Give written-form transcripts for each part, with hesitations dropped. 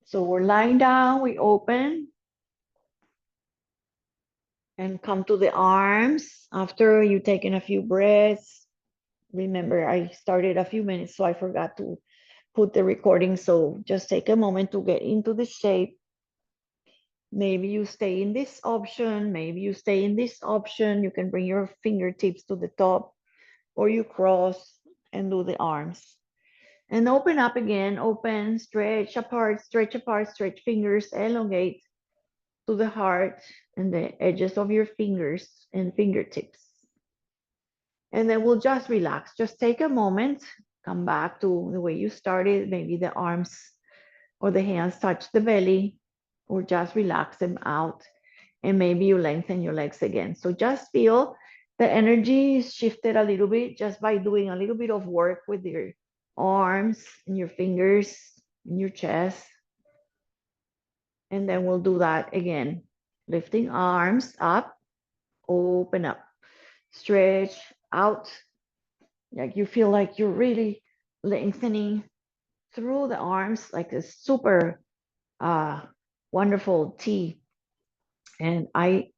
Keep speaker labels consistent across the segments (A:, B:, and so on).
A: So we're lying down, we open and come to the arms after you've taken a few breaths. Remember, I started a few minutes, so I forgot to put the recording. So just take a moment to get into the shape. Maybe you stay in this option, maybe you stay in this option. You can bring your fingertips to the top, or you cross and do the arms. And open up again, open, stretch apart, stretch fingers, elongate to the heart and the edges of your fingers and fingertips. And then we'll just relax. Just take a moment, come back to the way you started. Maybe the arms or the hands touch the belly, or just relax them out. And maybe you lengthen your legs again. So just feel the energy is shifted a little bit just by doing a little bit of work with your arms and your fingers and your chest. And then we'll do that again. Lifting arms up, open up, stretch out. Like you feel like you're really lengthening through the arms, like a super wonderful T. And I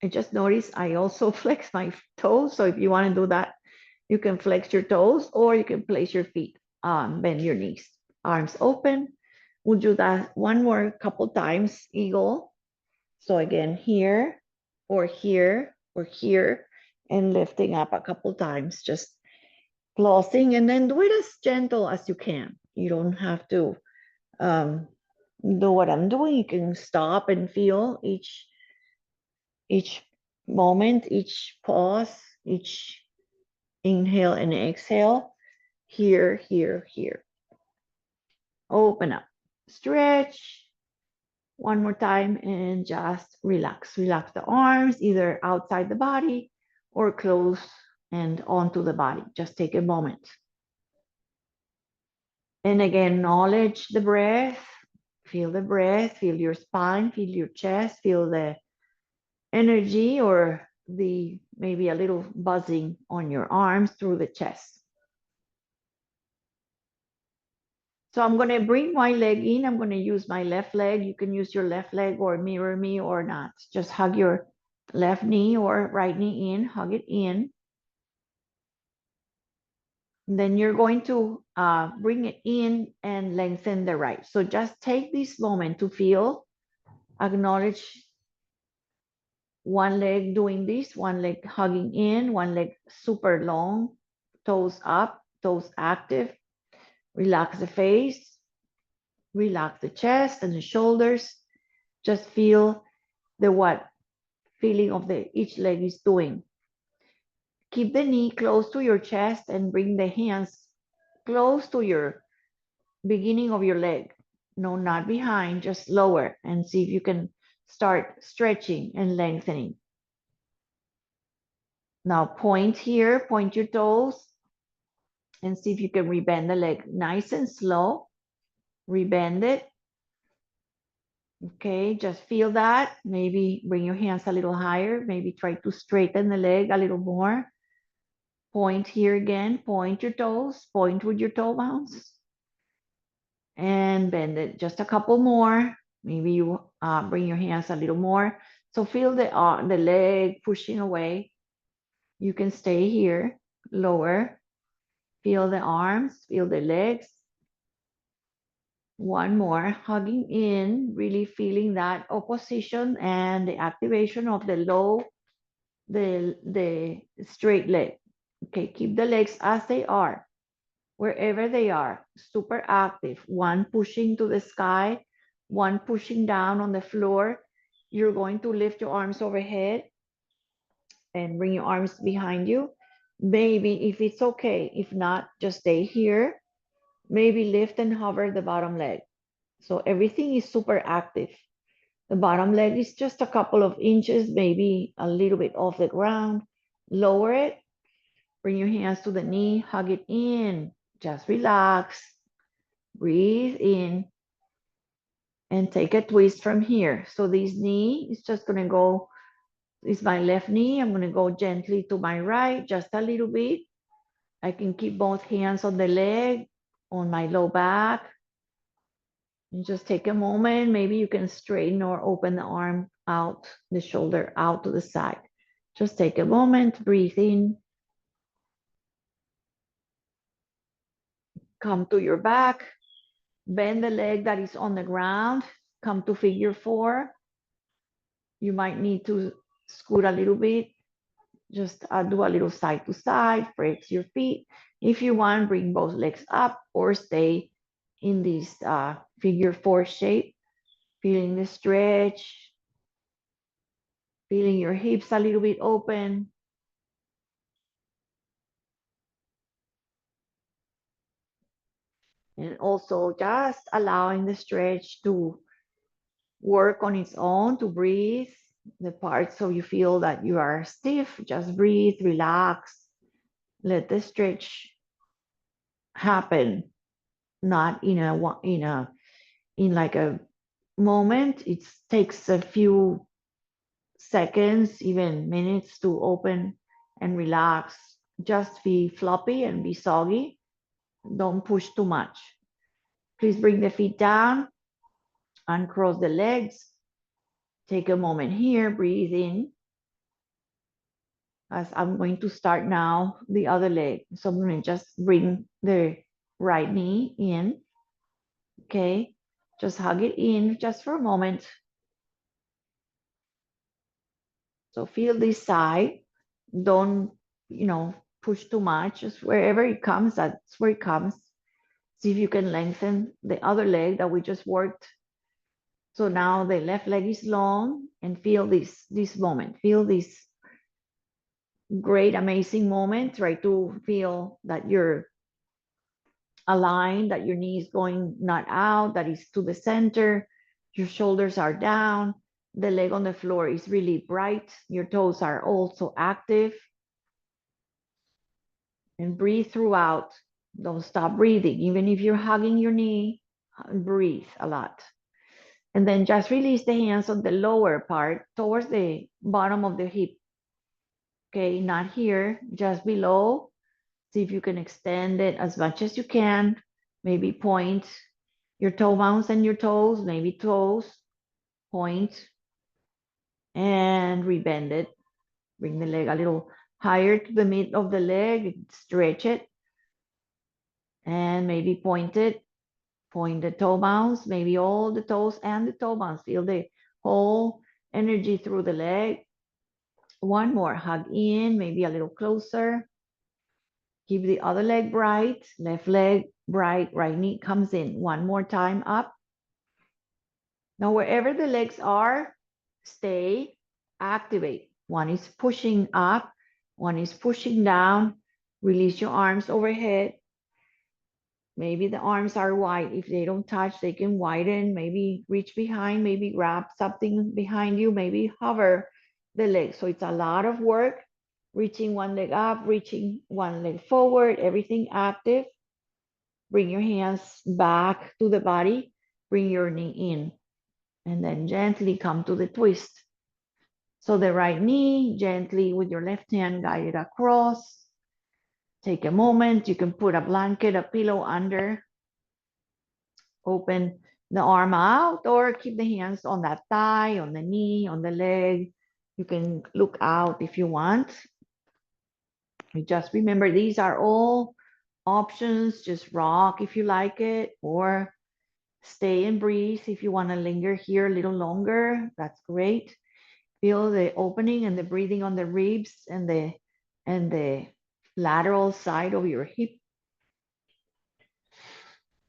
A: just noticed I also flex my toes. So if you want to do that, you can flex your toes, or you can place your feet, bend your knees, arms open. We'll do that one more couple times, eagle. So again, here or here or here, and lifting up a couple times, just flossing, and then do it as gentle as you can. You don't have to do what I'm doing. You can stop and feel each moment, each pause, each inhale and exhale. Here, here, here. Open up, stretch. One more time and just relax. Relax the arms, either outside the body or close and onto the body. Just take a moment. And again, acknowledge the breath. Feel the breath, feel your spine, feel your chest, feel the energy or the maybe a little buzzing on your arms through the chest. So I'm going to bring my leg in. I'm going to use my left leg. You can use your left leg or mirror me or not. Just hug your left knee or right knee in, hug it in. And then you're going to bring it in and lengthen the right. So just take this moment to feel, acknowledge one leg doing this, one leg hugging in, one leg super long, toes up, toes active. Relax the face, relax the chest and the shoulders. Just feel the what feeling of the each leg is doing. Keep the knee close to your chest and bring the hands close to your beginning of your leg. No, not behind, just lower, and see if you can start stretching and lengthening. Now point here, point your toes, and see if you can rebend the leg nice and slow. Rebend it. Okay, just feel that. Maybe bring your hands a little higher. Maybe try to straighten the leg a little more. Point here again. Point your toes. Point with your toe bounce. And bend it just a couple more. Maybe you bring your hands a little more. So feel the leg pushing away. You can stay here. Lower. Feel the arms. Feel the legs. One more, hugging in, really feeling that opposition and the activation of the the straight leg. Okay, keep the legs as they are, wherever they are, super active. One pushing to the sky, one pushing down on the floor. You're going to lift your arms overhead and bring your arms behind you. Maybe if it's okay, if not, just stay here. Maybe lift and hover the bottom leg. So everything is super active. The bottom leg is just a couple of inches, maybe a little bit off the ground. Lower it. Bring your hands to the knee. Hug it in. Just relax. Breathe in. And take a twist from here. So this knee is just going to go, it's my left knee. I'm going to go gently to my right, just a little bit. I can keep both hands on the leg, on my low back. And just take a moment. Maybe you can straighten or open the arm out, the shoulder out to the side. Just take a moment, breathe in, come to your back, bend the leg that is on the ground, come to figure four. You might need to scoot a little bit. Just do a little side to side, flex your feet. If you want, bring both legs up or stay in this figure four shape, feeling the stretch, feeling your hips a little bit open. And also just allowing the stretch to work on its own, to breathe the parts so you feel that you are stiff. Just breathe, relax, let the stretch happen, not in like a moment. It takes a few seconds, even minutes to open and relax. Just be floppy and be soggy. Don't push too much. Please bring the feet down, uncross the legs. Take a moment here, breathe in. As I'm going to start now, the other leg. So I'm going to just bring the right knee in. Okay, just hug it in just for a moment. So feel this side. Don't, push too much. Just wherever it comes, that's where it comes. See if you can lengthen the other leg that we just worked. So now the left leg is long, and feel this moment. Feel this great, amazing moment. Try to feel that you're aligned, that your knee is going not out, that is to the center. Your shoulders are down. The leg on the floor is really bright. Your toes are also active. And breathe throughout. Don't stop breathing. Even if you're hugging your knee, breathe a lot. And then just release the hands on the lower part towards the bottom of the hip. Okay, not here, just below. See if you can extend it as much as you can. Maybe point your toe mounts and your toes, maybe toes, point, and rebend it. Bring the leg a little higher to the mid of the leg, stretch it, and maybe point it. Point the toe mounts, maybe all the toes and the toe mounts. Feel the whole energy through the leg. One more, hug in, maybe a little closer. Keep the other leg bright, left leg bright, right knee comes in. One more time up. Now, wherever the legs are, stay, activate. One is pushing up, one is pushing down. Release your arms overhead. Maybe the arms are wide. If they don't touch, they can widen. Maybe reach behind, maybe grab something behind you, maybe hover the leg. So it's a lot of work. Reaching one leg up, reaching one leg forward, everything active. Bring your hands back to the body. Bring your knee in. And then gently come to the twist. So the right knee, gently with your left hand, guide it across. Take a moment. You can put a blanket, a pillow under. Open the arm out or keep the hands on that thigh, on the knee, on the leg. You can look out if you want. Just remember, these are all options. Just rock if you like it, or stay and breathe if you want to linger here a little longer. That's great. Feel the opening and the breathing on the ribs and the lateral side of your hip.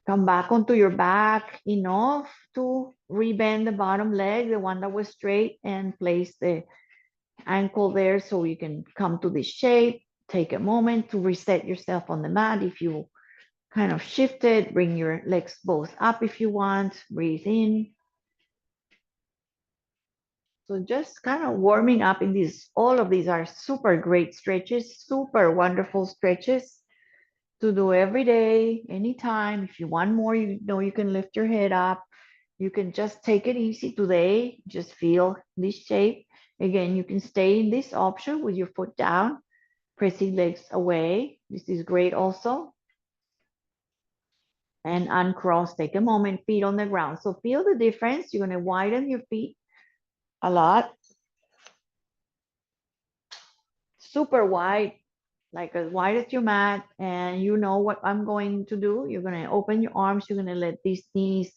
A: Come back onto your back enough to rebend the bottom leg, the one that was straight, and place the ankle there so you can come to this shape. Take a moment to reset yourself on the mat. If you kind of shifted, bring your legs both up if you want. Breathe in. So just kind of warming up in these. All of these are super great stretches, super wonderful stretches to do every day, anytime. If you want more, you can lift your head up. You can just take it easy today. Just feel this shape. Again, you can stay in this option with your foot down, pressing legs away. This is great also. and uncross. Take a moment, feet on the ground. So feel the difference. You're going to widen your feet a lot. Super wide, like as wide as your mat. And you know what I'm going to do. You're going to open your arms. You're going to let these knees,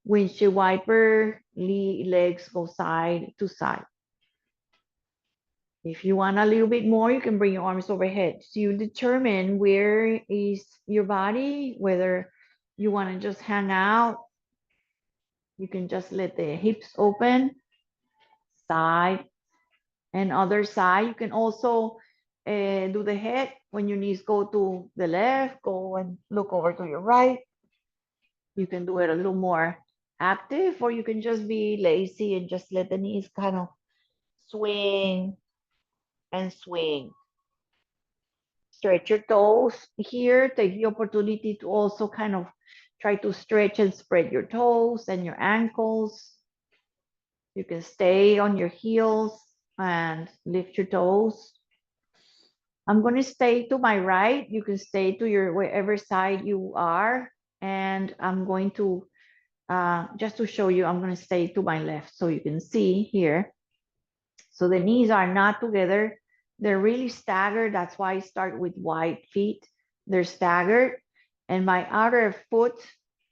A: windshield wiper, legs go side to side. If you want a little bit more, you can bring your arms overhead. So you determine where is your body, whether you want to just hang out. You can just let the hips open, side and other side. You can also do the head when your knees go to the left, go and look over to your right. You can do it a little more active, or you can just be lazy and just let the knees kind of swing and swing. Stretch your toes here. Take the opportunity to also kind of try to stretch and spread your toes and your ankles. You can stay on your heels and lift your toes. I'm going to stay to my right. You can stay to your wherever side you are. And I'm going to, just to show you, I'm going to stay to my left so you can see here. So the knees are not together. They're really staggered. That's why I start with wide feet. They're staggered. And my outer foot,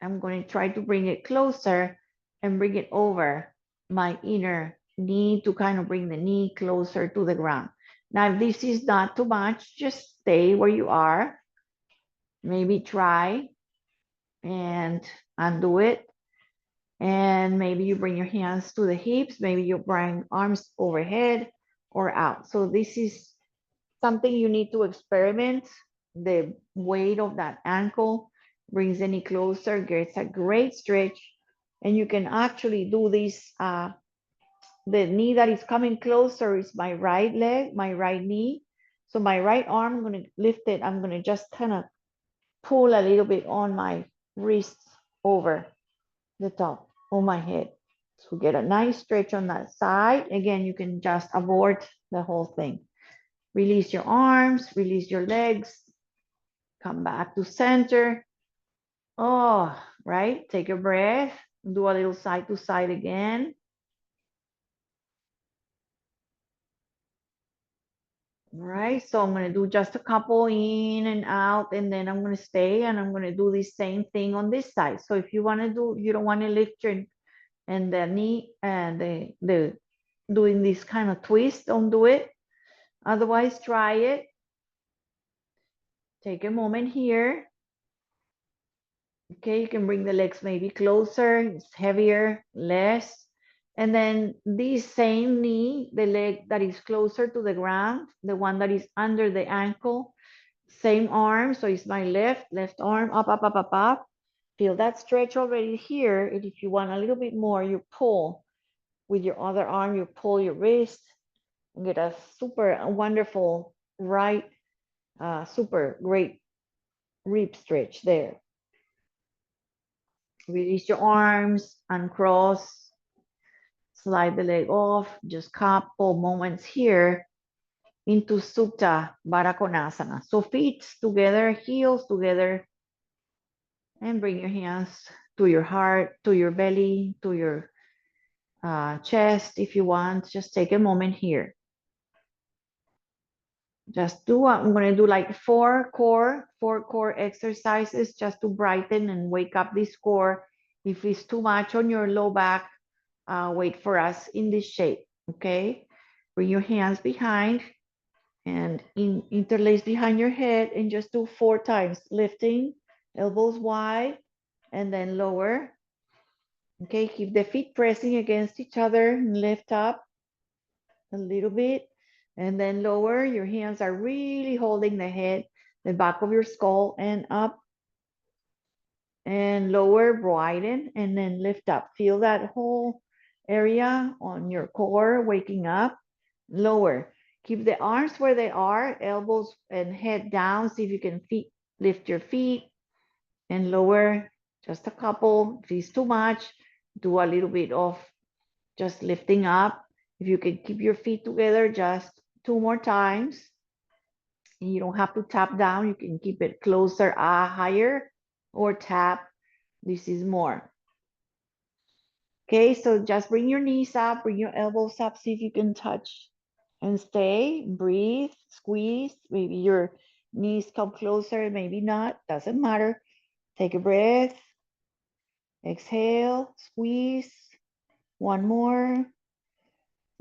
A: I'm going to try to bring it closer and bring it over my inner knee to kind of bring the knee closer to the ground. Now, if this is not too much, just stay where you are. Maybe try and undo it. And maybe you bring your hands to the hips. Maybe you bring arms overhead or out. So this is something you need to experiment. The weight of that ankle brings the knee closer, gets a great stretch. And you can actually do this. The knee that is coming closer is my right leg, my right knee. So my right arm, I'm going to lift it. I'm going to just kind of pull a little bit on my wrists over the top of my head. So get a nice stretch on that side. Again, you can just abort the whole thing. Release your arms, release your legs, come back to center. Oh, right. Take a breath. Do a little side to side again. All right, so I'm going to do just a couple in and out, and then I'm going to stay, and I'm going to do the same thing on this side. So if you want to do, you don't want to lift your and the knee and the doing this kind of twist, don't do it. Otherwise, try it. Take a moment here. Okay, you can bring the legs maybe closer, it's heavier, less. And then this same knee, the leg that is closer to the ground, the one that is under the ankle, same arm. So it's my left arm, up, up, up, up, up. Feel that stretch already here. And if you want a little bit more, you pull with your other arm, you pull your wrist and get a super wonderful right, super great rib stretch there. Release your arms, uncross, slide the leg off, just couple moments here into Supta Baddha Konasana. So feet together, heels together, and bring your hands to your heart, to your belly, to your chest if you want. Just take a moment here. Just do, I'm going to do like four core exercises just to brighten and wake up this core. If it's too much on your low back, wait for us in this shape, okay? Bring your hands behind and interlace behind your head and just do 4 times, lifting, elbows wide, and then lower. Okay, keep the feet pressing against each other and lift up a little bit and then lower. Your hands are really holding the head, the back of your skull, and up and lower, widen, and then lift up. Feel that whole area on your core waking up. Lower. Keep the arms where they are, elbows and head down. See if you can lift your feet and lower just a couple. If it's too much, do a little bit of just lifting up. If you can keep your feet together, just 2 more times. And you don't have to tap down. You can keep it closer, higher. or tap. This is more. Okay, so just bring your knees up, bring your elbows up, see if you can touch and stay. Breathe, squeeze. Maybe your knees come closer, maybe not, doesn't matter. Take a breath, exhale, squeeze. One more.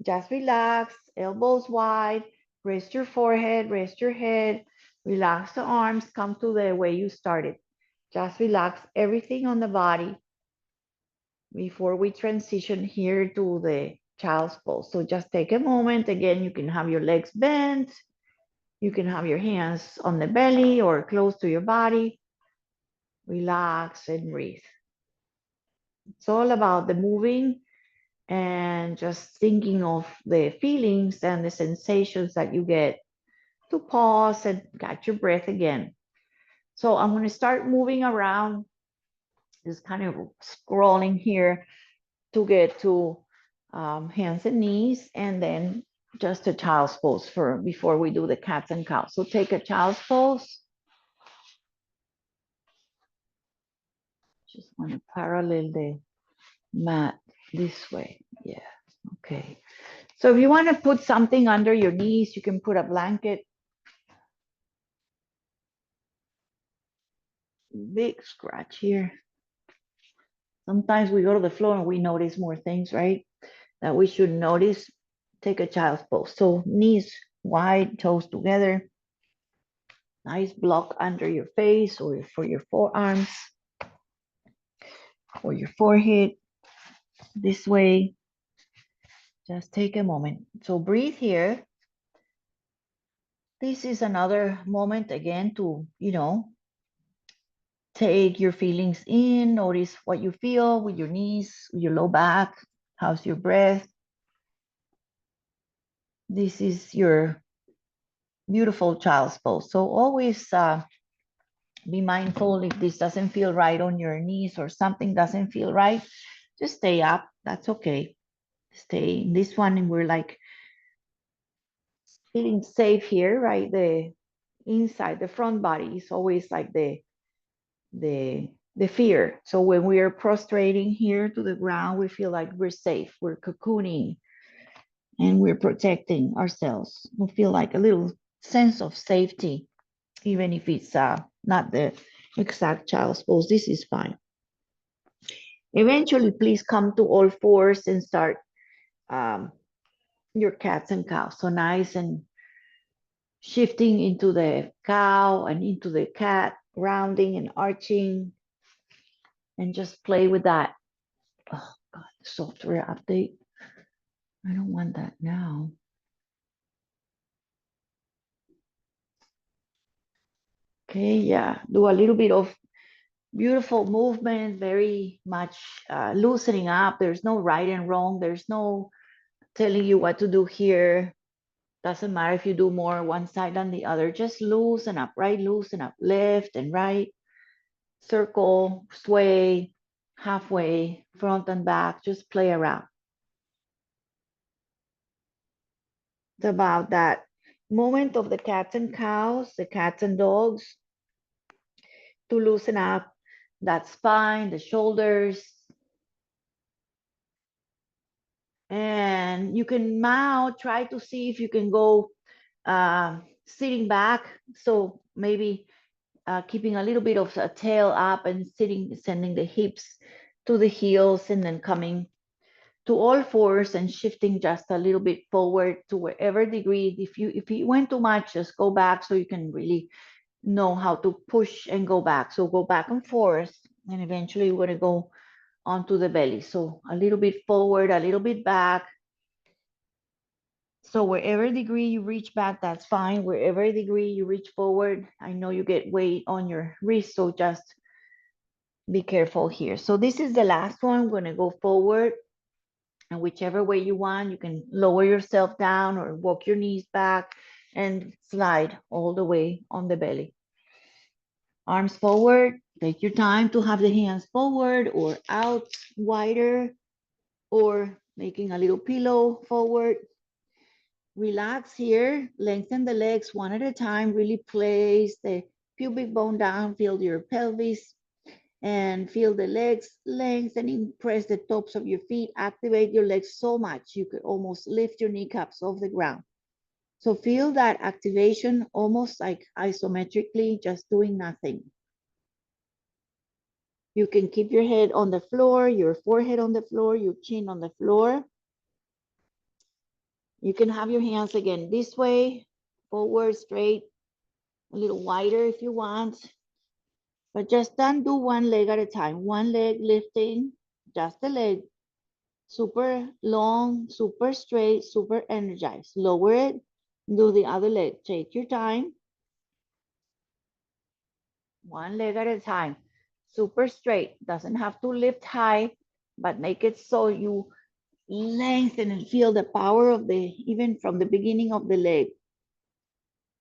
A: Just relax, elbows wide, rest your forehead, rest your head, relax the arms, come to the way you started. Just relax everything on the body before we transition here to the child's pose. So just take a moment. Again, you can have your legs bent. You can have your hands on the belly or close to your body. Relax and breathe. It's all about the moving and just thinking of the feelings and the sensations that you get, to pause and catch your breath again. So I'm going to start moving around, just kind of scrolling here to get to hands and knees, and then just a child's pose for before we do the cats and cows. So take a child's pose. Just want to parallel the mat this way. Yeah. Okay. So if you want to put something under your knees, you can put a blanket. Big scratch here. Sometimes we go to the floor and we notice more things, right? That we should notice. Take a child's pose. So knees wide, toes together. Nice block under your face or for your forearms or your forehead. This way. Just take a moment. So breathe here. This is another moment again to, take your feelings in. Notice what you feel with your knees, your low back. How's your breath? This is your beautiful child's pose. So always be mindful if this doesn't feel right on your knees or something doesn't feel right. Just stay up. That's okay. Stay in this one, and we're like feeling safe here, right? The inside, the front body is always like the fear. So when we are prostrating here to the ground, we feel like we're safe, we're cocooning, and we're protecting ourselves. We feel like a little sense of safety, even if it's not the exact child's pose. This is fine. Eventually, please come to all fours and start um, your cats and cows. So nice and shifting into the cow and into the cat, rounding and arching, and just play with that. Oh God, software update. I don't want that now. Okay, yeah, do a little bit of beautiful movement, very much loosening up. There's no right and wrong. There's no telling you what to do here. Doesn't matter if you do more one side than the other. Just loosen up, right? Loosen up, left and right. Circle, sway, halfway, front and back. Just play around. It's about that moment of the cats and cows, the cats and dogs, to loosen up that spine, the shoulders. And you can now try to see if you can go sitting back. So maybe keeping a little bit of a tail up and sitting, sending the hips to the heels, and then coming to all fours and shifting just a little bit forward to wherever degree. If you went too much, just go back so you can really know how to push and go back. So go back and forth, and eventually we're going to go onto the belly. So a little bit forward, a little bit back. So wherever degree you reach back, that's fine. Wherever degree you reach forward, I know you get weight on your wrist, so just be careful here. So this is the last one. I'm going to go forward, and whichever way you want, you can lower yourself down or walk your knees back and slide all the way on the belly. Arms forward. Take your time to have the hands forward or out wider, or making a little pillow forward. Relax here. Lengthen the legs one at a time. Really place the pubic bone down. Feel your pelvis. and feel the legs lengthening. Press the tops of your feet, activate your legs so much you could almost lift your kneecaps off the ground. So feel that activation almost like isometrically, just doing nothing. You can keep your head on the floor, your forehead on the floor, your chin on the floor. You can have your hands again this way, forward, straight, a little wider if you want. But just don't do one leg at a time. One leg lifting, just the leg. Super long, super straight, super energized. Lower it, do the other leg. Take your time. One leg at a time. Super straight. Doesn't have to lift high, but make it so you lengthen and feel the power of even from the beginning of the leg.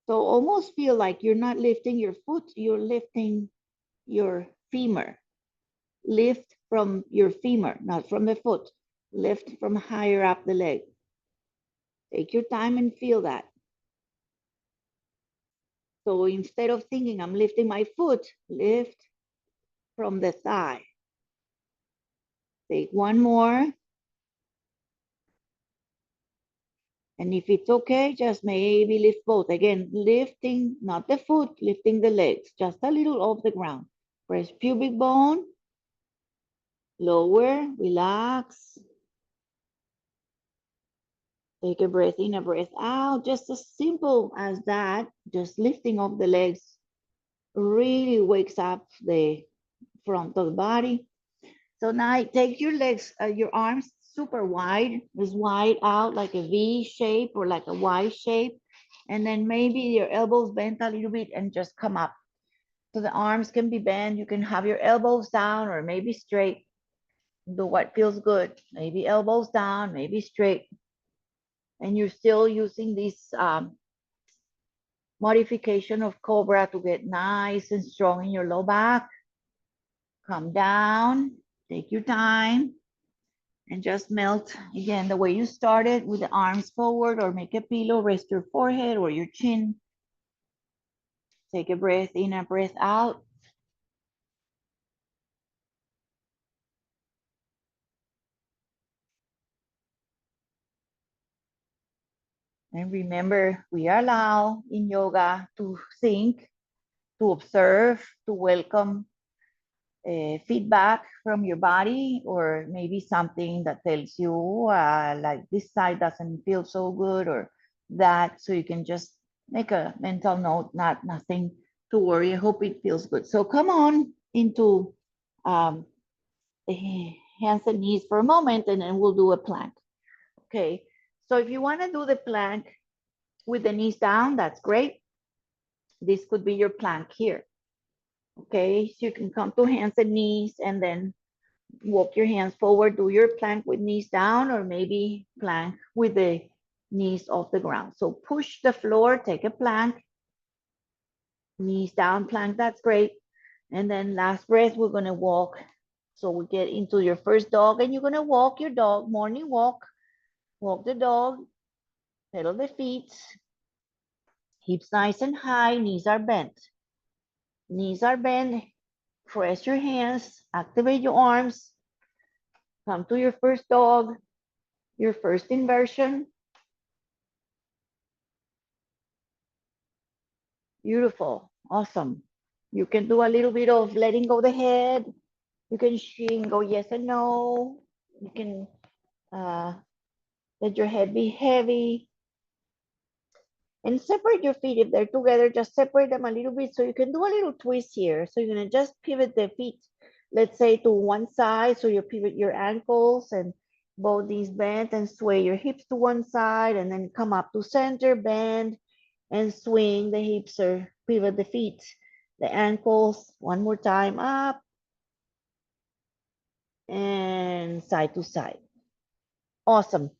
A: So almost feel like you're not lifting your foot, you're lifting your femur. Lift from your femur, not from the foot. Lift from higher up the leg. Take your time and feel that. So instead of thinking I'm lifting my foot, lift from the thigh. Take one more. And if it's okay, just maybe lift both. Again, lifting, not the foot, lifting the legs, just a little off the ground. Press pubic bone, lower, relax. Take a breath in, a breath out, just as simple as that. Just lifting off the legs really wakes up the front of the body. So now take your legs, your arms super wide, as wide out like a V shape or like a Y shape. And then maybe your elbows bent a little bit and just come up. So the arms can be bent. You can have your elbows down or maybe straight. Do what feels good. Maybe elbows down, maybe straight. And you're still using this modification of Cobra to get nice and strong in your low back. Come down, take your time, and just melt again the way you started with the arms forward, or make a pillow, rest your forehead or your chin. Take a breath in, a breath out. And remember, we are allowed in yoga to think, to observe, to welcome feedback from your body, or maybe something that tells you like this side doesn't feel so good, or that, so you can just make a mental note, nothing to worry. I hope it feels good. So come on into the hands and knees for a moment, and then we'll do a plank. Okay, so if you want to do the plank with the knees down, that's great. This could be your plank here. Okay, so you can come to hands and knees and then walk your hands forward, do your plank with knees down, or maybe plank with the knees off the ground. So push the floor, take a plank, knees down plank, that's great. And then last breath, we're gonna walk. So we get into your first dog, and you're gonna walk your dog, morning walk. Walk the dog, pedal the feet, hips nice and high, knees are bent. Knees are bent, press your hands, activate your arms, come to your first dog, your first inversion. Beautiful, awesome. You can do a little bit of letting go the head. You can go yes and no. You can let your head be heavy. And separate your feet. If they're together, just separate them a little bit so you can do a little twist here. So you're gonna just pivot the feet, let's say to one side. So you pivot your ankles and both knees bent, and sway your hips to one side, and then come up to center, bend and swing the hips, or pivot the feet, the ankles. One more time, up and side to side. Awesome.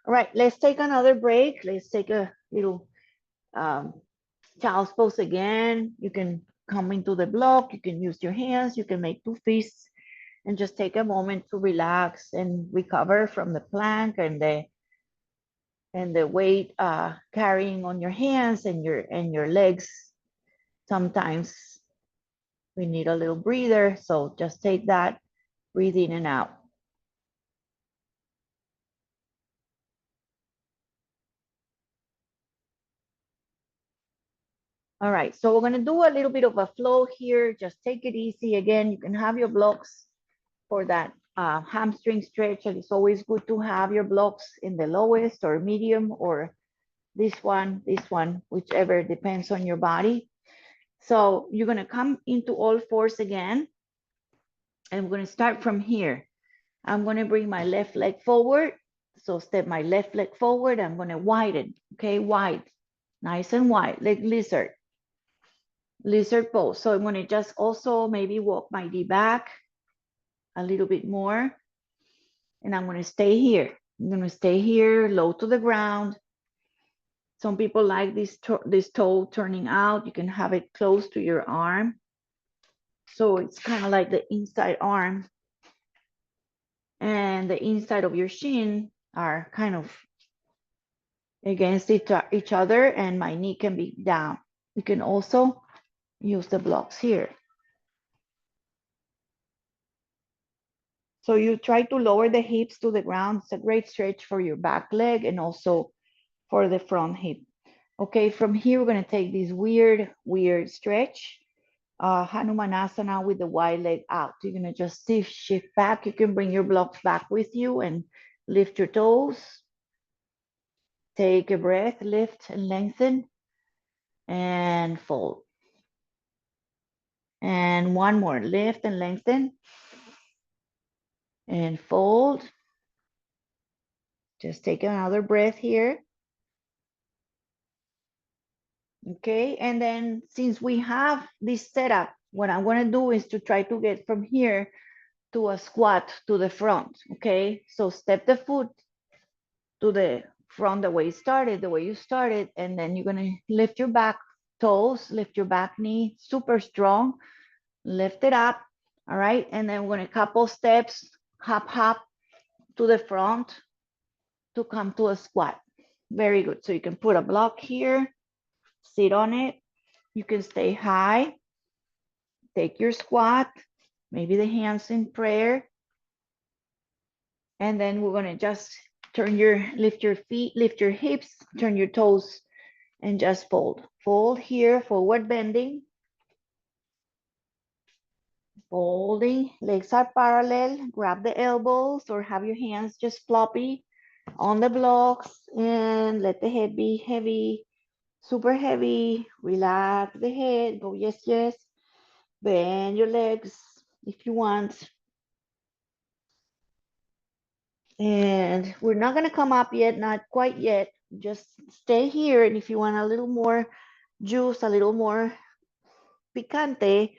A: All right, let's take another break. Let's take a little child's pose again. You can come into the block, you can use your hands, you can make two fists, and just take a moment to relax and recover from the plank and the weight carrying on your hands and your legs. Sometimes We need a little breather, so just take that, breathe in and out. All right, so we're gonna do a little bit of a flow here. Just take it easy. Again, you can have your blocks for that hamstring stretch, and it's always good to have your blocks in the lowest or medium or this one, whichever depends on your body. So you're gonna come into all fours again, and we're gonna start from here. I'm gonna bring my left leg forward. So step my left leg forward. I'm gonna widen, okay, wide, nice and wide, like lizard pose. So I'm gonna just also maybe walk my knee back a little bit more, and I'm gonna stay here. I'm gonna stay here, low to the ground. Some people like this toe turning out. You can have it close to your arm. So it's kind of like the inside arm and the inside of your shin are kind of against each other, and my knee can be down. You can also use the blocks here. So you try to lower the hips to the ground. It's a great stretch for your back leg and also for the front hip. Okay, from here, we're gonna take this weird stretch. Hanumanasana with the wide leg out. You're gonna just shift back. You can bring your blocks back with you and lift your toes. Take a breath, lift and lengthen, and fold. And one more, lift and lengthen, and fold. Just take another breath here. Okay, and then since we have this setup, what I'm gonna do is to try to get from here to a squat to the front, okay? So step the foot to the front the way you started, and then you're gonna lift your back toes, lift your back knee, super strong, lift it up, all right? And then we're gonna couple steps, hop to the front to come to a squat. Very good. So you can put a block here, sit on it. You can stay high, take your squat, maybe the hands in prayer. And then we're gonna just lift your feet, lift your hips, turn your toes, and just fold. Fold here, forward bending. Folding, legs are parallel, grab the elbows or have your hands just floppy on the blocks and let the head be heavy, super heavy. Relax the head, go yes, yes. Bend your legs if you want. And we're not gonna come up yet, not quite yet. Just stay here. And if you want a little more juice, a little more picante,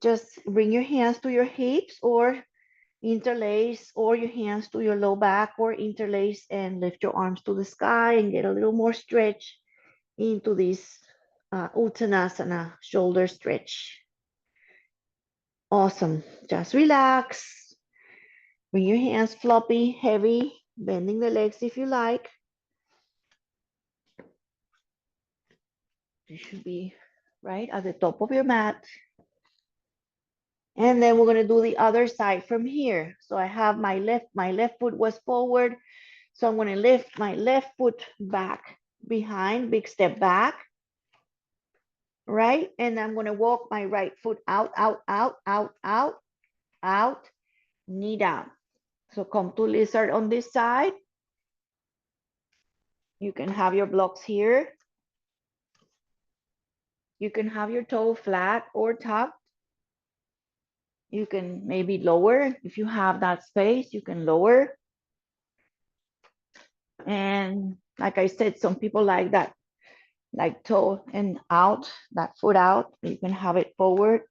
A: just bring your hands to your hips or interlace, or your hands to your low back, or interlace and lift your arms to the sky and get a little more stretch into this Uttanasana shoulder stretch. Awesome. Just relax. Bring your hands floppy, heavy, bending the legs if you like. You should be right at the top of your mat. And then we're going to do the other side from here. So I have my left foot was forward. So I'm going to lift my left foot back behind, big step back, right? And I'm going to walk my right foot out, knee down. So come to lizard on this side. You can have your blocks here. You can have your toe flat or tucked. You can maybe lower. If you have that space, you can lower. And like I said, some people like that, like toe and out, that foot out. You can have it forward.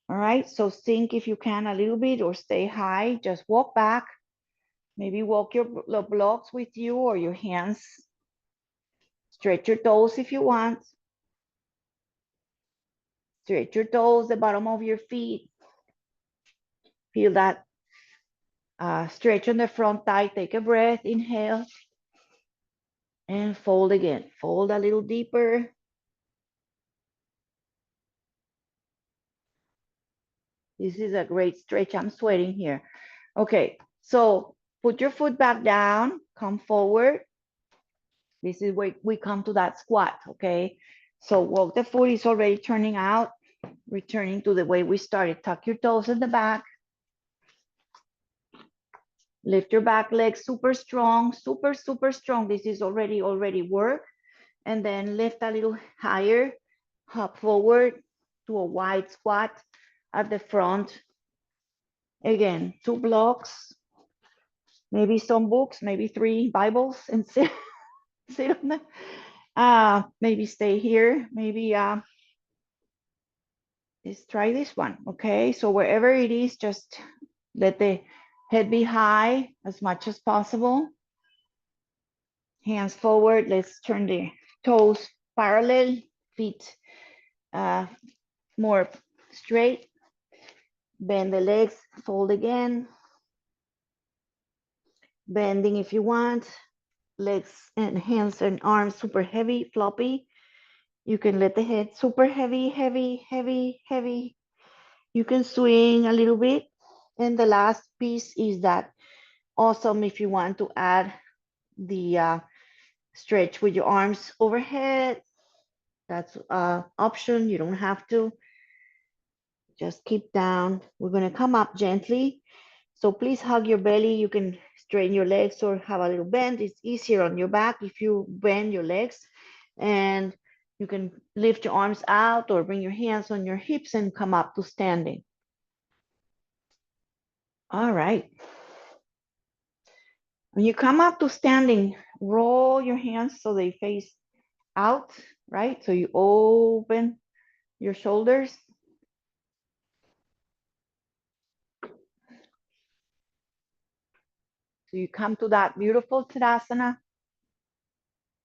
A: All right, so sink if you can a little bit or stay high. Just walk back. Maybe walk your blocks with you or your hands. Stretch your toes if you want. Stretch your toes, the bottom of your feet. Feel that stretch on the front thigh. Take a breath, inhale. And fold again. Fold a little deeper. This is a great stretch. I'm sweating here. Okay, so put your foot back down, come forward. This is where we come to that squat, okay? So walk the foot is already turning out, returning to the way we started. Tuck your toes in the back. Lift your back leg super strong, super, super strong. This is already work. And then lift a little higher, hop forward to a wide squat at the front. Again, 2 blocks, maybe some books, maybe 3 Bibles, and sit, sit on them. Maybe stay here, maybe let's try this one, okay? So wherever it is, just let the head be high as much as possible. Hands forward, let's turn the toes parallel, feet more straight. Bend the legs, fold again. Bending if you want. Legs and hands and arms super heavy, floppy. You can let the head super heavy, heavy, heavy, heavy. You can swing a little bit. And the last piece is that awesome if you want to add the stretch with your arms overhead. That's an option. You don't have to. Just keep down. We're going to come up gently. So please hug your belly. You can straighten your legs or have a little bend. It's easier on your back if you bend your legs. And you can lift your arms out or bring your hands on your hips and come up to standing. All right. When you come up to standing, roll your hands so they face out, right? So you open your shoulders. So you come to that beautiful Tadasana.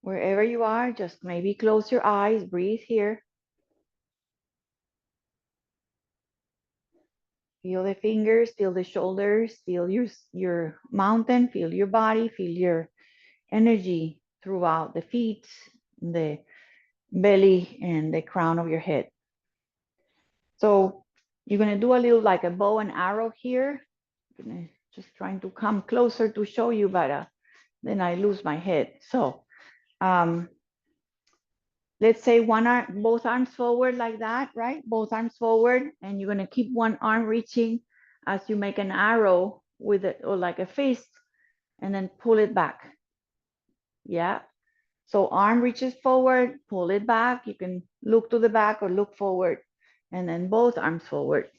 A: Wherever you are, just maybe close your eyes, breathe here. Feel the fingers, feel the shoulders, feel your mountain, feel your body, feel your energy throughout the feet, the belly, and the crown of your head. So you're gonna do a little like a bow and arrow here. I'm gonna just trying to come closer to show you, but then I lose my head. So let's say one arm, both arms forward like that, right? Both arms forward, and you're gonna keep one arm reaching as you make an arrow with it, or like a fist, and then pull it back. Yeah. So arm reaches forward, pull it back. You can look to the back or look forward, and then both arms forward.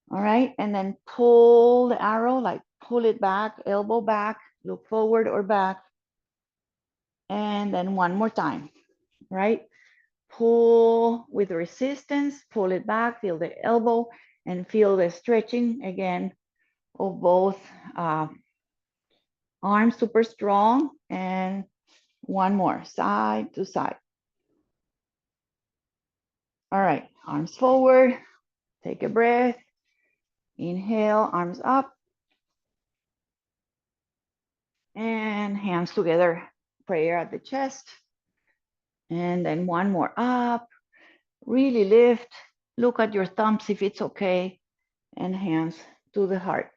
A: All right, and then pull the arrow, like pull it back, elbow back, look forward or back. And then one more time, right? Pull with resistance, pull it back, feel the elbow, and feel the stretching again of both arms, super strong. And one more, side to side. All right, arms forward, take a breath. Inhale, arms up. And hands together, prayer at the chest. And then one more up, really lift. Look at your thumbs if it's okay. And hands to the heart.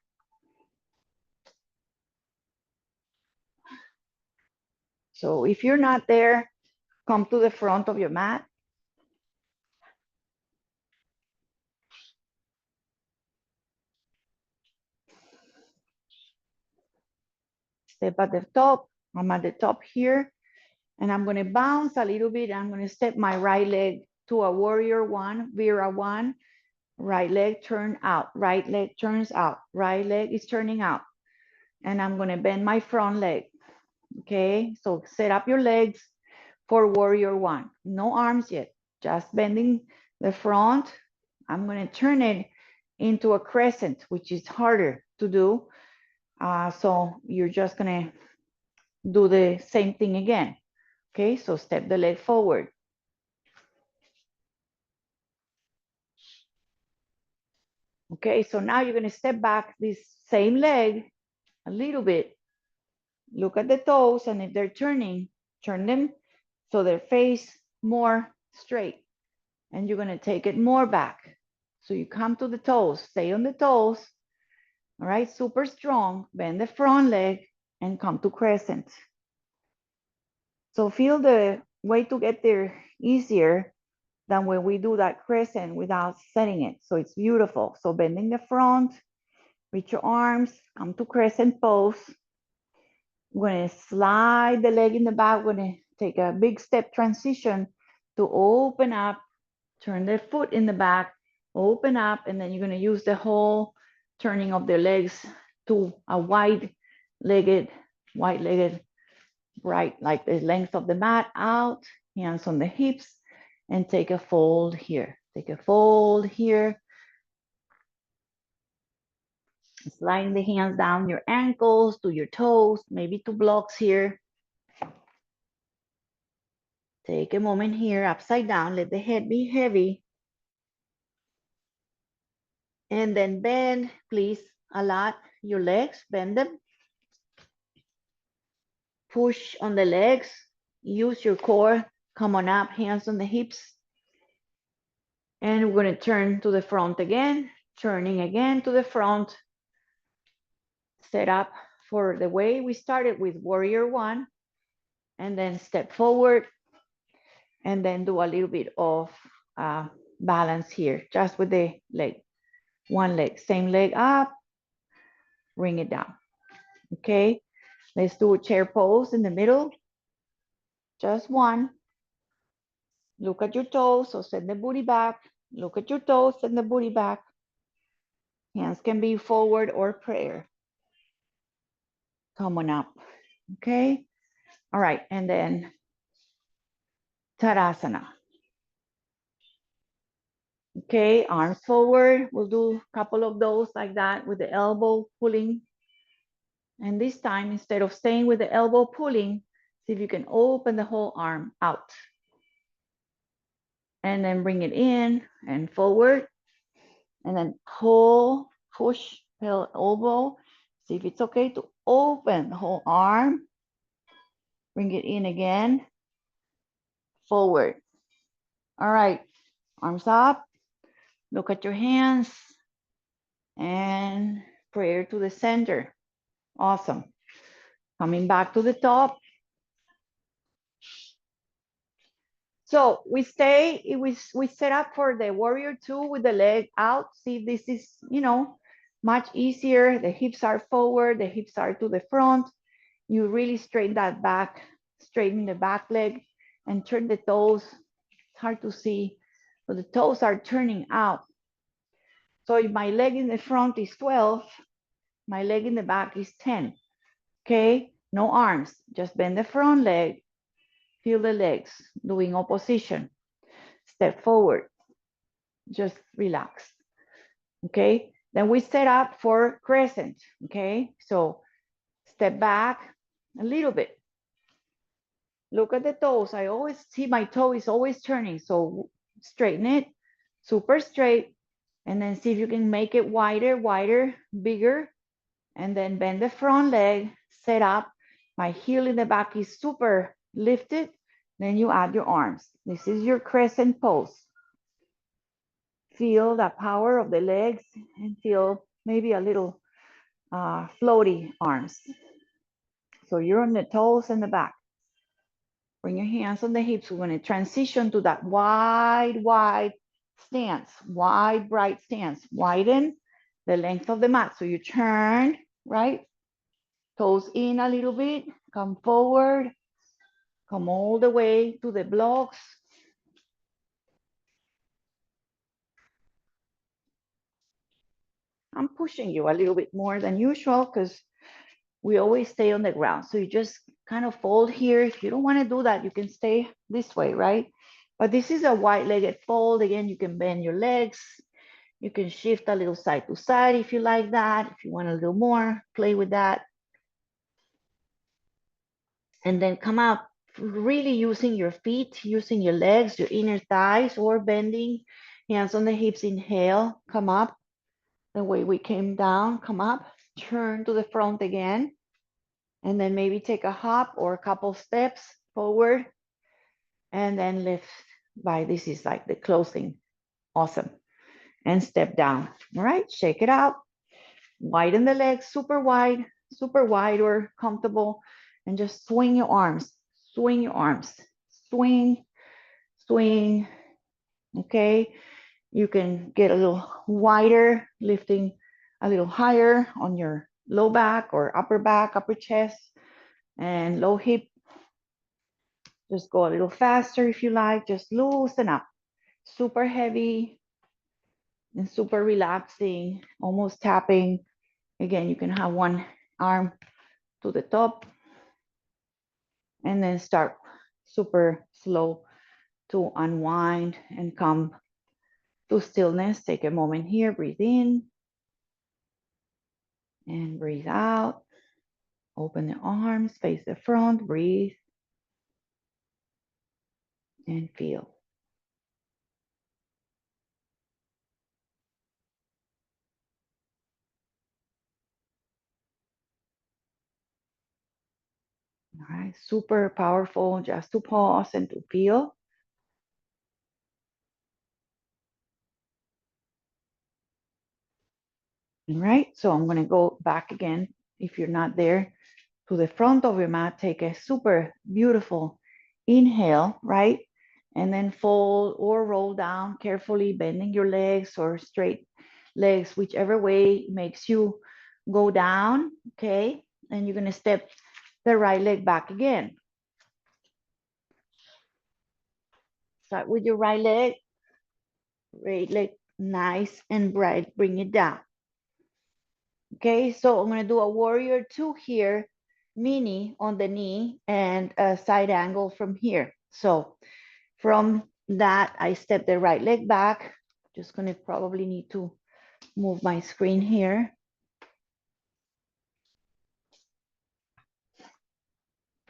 A: So if you're not there, come to the front of your mat. Step at the top. I'm at the top here. And I'm going to bounce a little bit. I'm going to step my right leg to a warrior one, Vira one. Right leg turn out. Right leg turns out. Right leg is turning out. And I'm going to bend my front leg. Okay, so set up your legs for warrior one. No arms yet, just bending the front. I'm going to turn it into a crescent, which is harder to do. So you're just going to do the same thing again. Okay, so step the leg forward. Okay, so now you're going to step back this same leg a little bit. Look at the toes, and if they're turning, turn them so their face more straight. And you're going to take it more back. So you come to the toes, stay on the toes. All right, super strong. Bend the front leg and come to crescent. So feel the way to get there easier than when we do that crescent without setting it. So it's beautiful. So bending the front, reach your arms, come to crescent pose. We're gonna slide the leg in the back. We're gonna take a big step transition to open up, turn the foot in the back, open up, and then you're gonna use the whole turning of the legs to a wide-legged, right, like the length of the mat out, hands on the hips, and take a fold here. Take a fold here. Sliding the hands down your ankles to your toes, maybe two blocks here. Take a moment here, upside down, let the head be heavy. And then bend, please, a lot, your legs, bend them. Push on the legs, use your core, come on up, hands on the hips. And we're gonna turn to the front again, turning again to the front. Set up for the way we started with warrior one, and then step forward, and then do a little bit of balance here, just with the leg. One leg, same leg up, bring it down. Okay, let's do a chair pose in the middle. Just one. Look at your toes, so send the booty back. Look at your toes, send the booty back. Hands can be forward or prayer. Come on up, okay? All right, and then Tadasana. Okay, arms forward. We'll do a couple of those like that with the elbow pulling. And this time, instead of staying with the elbow pulling, see if you can open the whole arm out. And then bring it in and forward. And then pull, push, elbow. See if it's okay to open the whole arm. Bring it in again. Forward. All right, arms up. Look at your hands. And prayer to the center. Awesome. Coming back to the top. So we stay, we set up for the warrior two with the leg out. See, this is, much easier. The hips are forward, the hips are to the front. You really straighten that back, straighten the back leg and turn the toes. It's hard to see, but the toes are turning out. So if my leg in the front is 12, my leg in the back is 10. Okay, no arms, just bend the front leg, feel the legs, doing opposition. Step forward, just relax. Okay, then we set up for crescent. Okay, so step back a little bit. Look at the toes. I always see my toe is always turning, so straighten it, super straight, and then see if you can make it wider, bigger, and then bend the front leg, set up. My heel in the back is super lifted. Then you add your arms. This is your crescent pose. Feel the power of the legs and feel maybe a little floaty arms. So you're on the toes and the back. Bring your hands on the hips. We're going to transition to that wide stance, wide, bright stance. Widen the length of the mat. So you turn, right? Toes in a little bit, come forward, come all the way to the blocks. I'm pushing you a little bit more than usual because we always stay on the ground. So you just kind of fold here. If you don't want to do that, you can stay this way, right? But this is a wide-legged fold. Again, you can bend your legs. You can shift a little side to side if you like that. If you want a little more, play with that. And then come out, really using your feet, using your legs, your inner thighs, or bending, hands on the hips, inhale, come up. The way we came down, come up, turn to the front again, and then maybe take a hop or a couple steps forward, and then lift by, this is like the closing. Awesome. and step down. All right, shake it out. Widen the legs, super wide or comfortable, and just swing your arms, swing your arms, swing, swing. Okay, you can get a little wider, lifting a little higher on your low back or upper back, upper chest, and low hip. Just go a little faster if you like, just loosen up. Super heavy and super relaxing, almost tapping. Again, you can have one arm to the top and then start super slow to unwind and come to stillness. Take a moment here, breathe in and breathe out. Open the arms, face the front, breathe and feel. All right, super powerful just to pause and to feel. All right, so I'm gonna go back again. If you're not there, to the front of your mat, take a super beautiful inhale, right? And then fold or roll down carefully, bending your legs or straight legs, whichever way makes you go down, okay? And you're gonna step the right leg back again. Start with your right leg nice and bright, bring it down. Okay, so I'm gonna do a warrior two here, mini on the knee and a side angle from here. So from that, I step the right leg back. Just gonna probably need to move my screen here.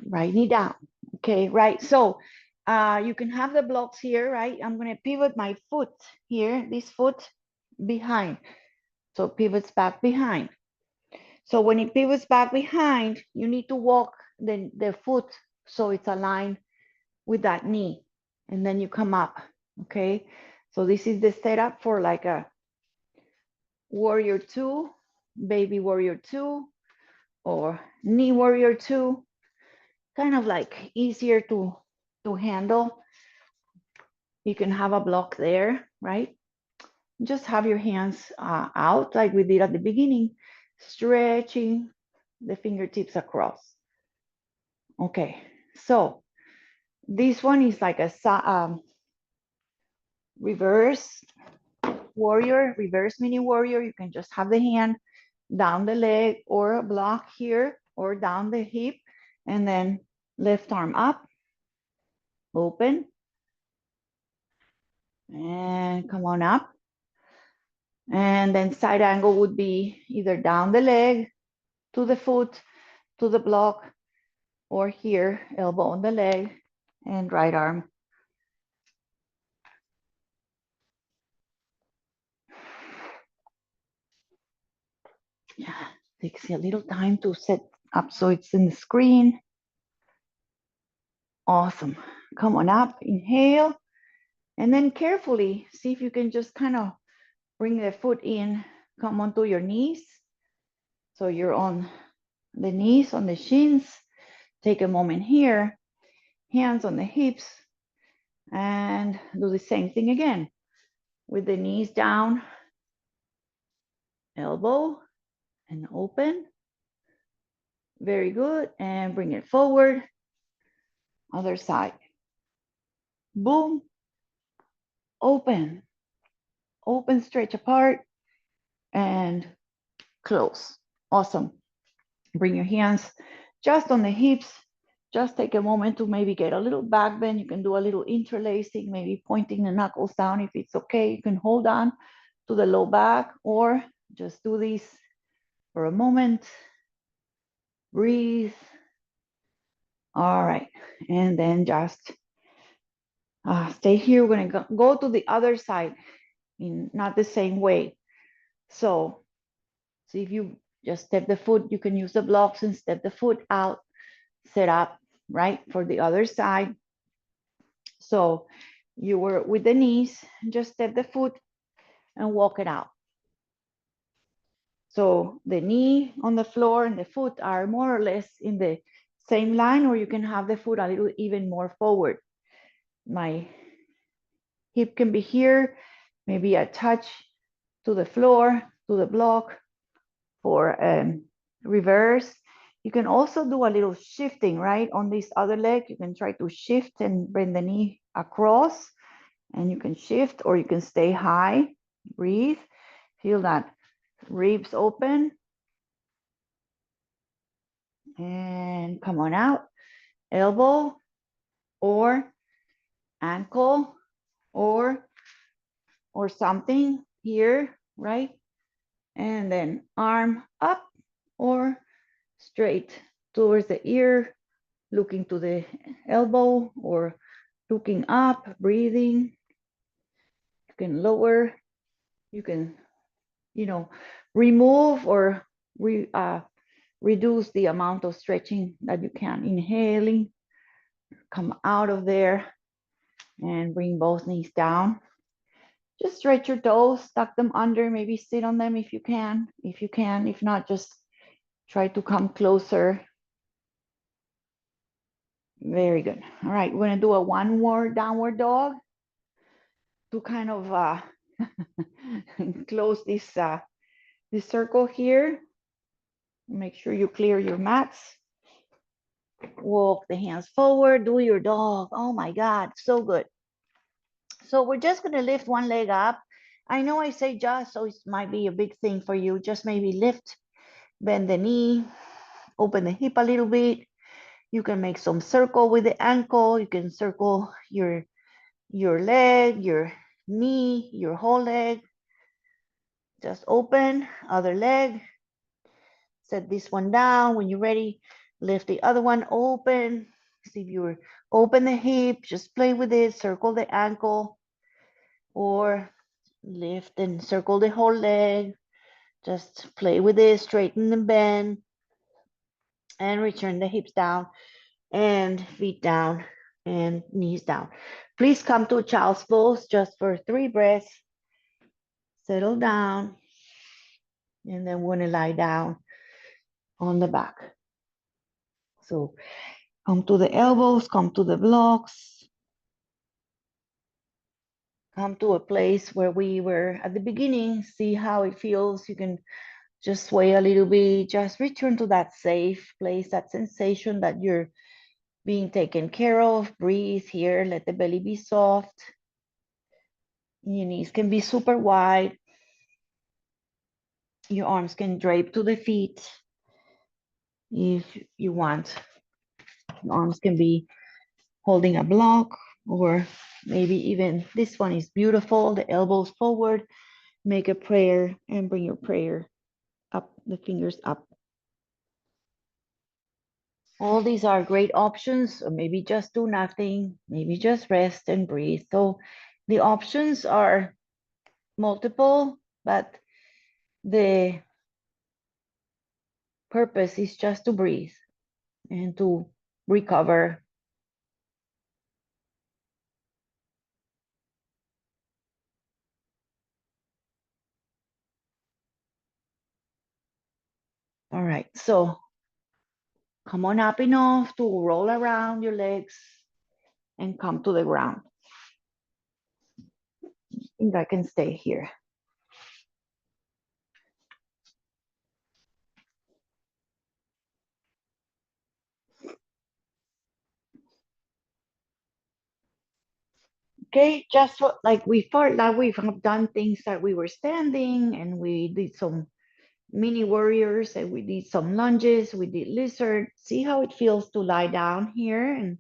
A: Right knee down. Okay, right. So you can have the blocks here, right? I'm gonna pivot my foot here, this foot behind. So pivots back behind. So when it pivots back behind, you need to walk the foot so it's aligned with that knee. And then you come up, okay? So this is the setup for like a warrior two, baby warrior two, or knee warrior two. Kind of like easier to handle. You can have a block there, right? Just have your hands out like we did at the beginning, stretching the fingertips across. Okay, so this one is like a reverse warrior, reverse mini warrior. You can just have the hand down the leg or a block here or down the hip, and then left arm up, open, and come on up. And then side angle would be either down the leg to the foot, to the block, or here, elbow on the leg and right arm. Yeah, takes a little time to set up so it's in the screen. Awesome. Come on up, inhale, and then carefully see if you can just kind of bring the foot in, come onto your knees. So you're on the knees, on the shins. Take a moment here, hands on the hips, and do the same thing again with the knees down, elbow and open. Very good. And bring it forward. Other side. Boom. Open. Open, stretch apart, and close. Awesome. Bring your hands just on the hips. Just take a moment to maybe get a little back bend. You can do a little interlacing, maybe pointing the knuckles down if it's okay. You can hold on to the low back or just do this for a moment. Breathe. All right. And then just stay here. We're going to go to the other side in not the same way. So see if you just step the foot, you can use the blocks and step the foot out, set up, right, for the other side. So you were with the knees, just step the foot and walk it out. So the knee on the floor and the foot are more or less in the same line, or you can have the foot a little even more forward. My hip can be here, maybe a touch to the floor, to the block for reverse. You can also do a little shifting, right? On this other leg, you can try to shift and bring the knee across, and you can shift or you can stay high. Breathe. Feel that ribs open. And come on out. Elbow or ankle or something here, right? And then arm up or straight towards the ear, looking to the elbow or looking up, breathing. You can lower, you can, remove or reduce the amount of stretching that you can. Inhaling, come out of there and bring both knees down. Just stretch your toes, tuck them under, maybe sit on them if you can. If not, just try to come closer. Very good. All right, we're gonna do a one more downward dog to kind of close this circle here. Make sure you clear your mats. Walk the hands forward, do your dog. Oh my God, so good. So we're just gonna lift one leg up. I know I say just, so it might be a big thing for you. Just maybe lift, bend the knee, open the hip a little bit. You can make some circle with the ankle. You can circle your leg, your knee, your whole leg. Just open, other leg. Set this one down. When you're ready, lift the other one open. See if you open the hip, just play with it, circle the ankle, or lift and circle the whole leg. Just play with it, straighten and bend, and return the hips down and feet down and knees down. Please come to child's pose just for 3 breaths. Settle down, and then we're gonna lie down on the back. So come to the elbows, come to the blocks. Come to a place where we were at the beginning. See how it feels. You can just sway a little bit. Just return to that safe place, that sensation that you're being taken care of. Breathe here. Let the belly be soft. Your knees can be super wide. Your arms can drape to the feet if you want. Your arms can be holding a block, or maybe even this one is beautiful. The elbows forward. Make a prayer and bring your prayer up, the fingers up. All these are great options, or maybe just do nothing, maybe just rest and breathe. So the options are multiple, but the purpose is just to breathe and to recover. All right, so come on up enough to roll around your legs and come to the ground. I think I can stay here. Okay, just like we felt like we've done things that we were standing, and we did some mini warriors, and we did some lunges, we did lizard. See how it feels to lie down here, and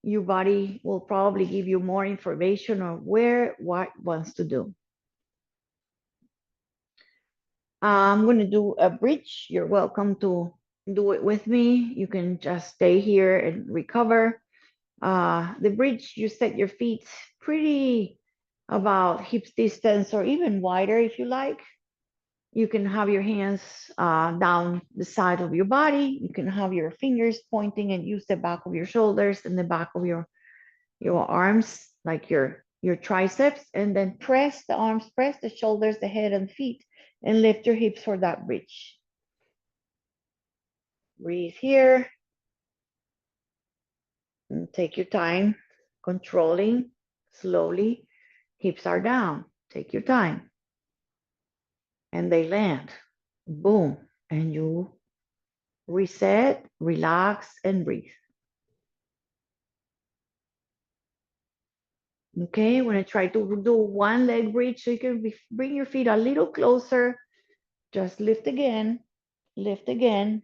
A: your body will probably give you more information on what wants to do. I'm going to do a bridge. You're welcome to do it with me. You can just stay here and recover. The bridge, you set your feet pretty about hips distance or even wider if you like. You can have your hands down the side of your body. You can have your fingers pointing and use the back of your shoulders and the back of your arms, like you're your triceps, and then press the arms, press the shoulders, the head and feet, and lift your hips for that bridge. Breathe here. And take your time, controlling, slowly. Hips are down. Take your time. And they land. Boom. And you reset, relax, and breathe. Okay, when I try to do one leg bridge, so you can bring your feet a little closer. Just lift again, lift again.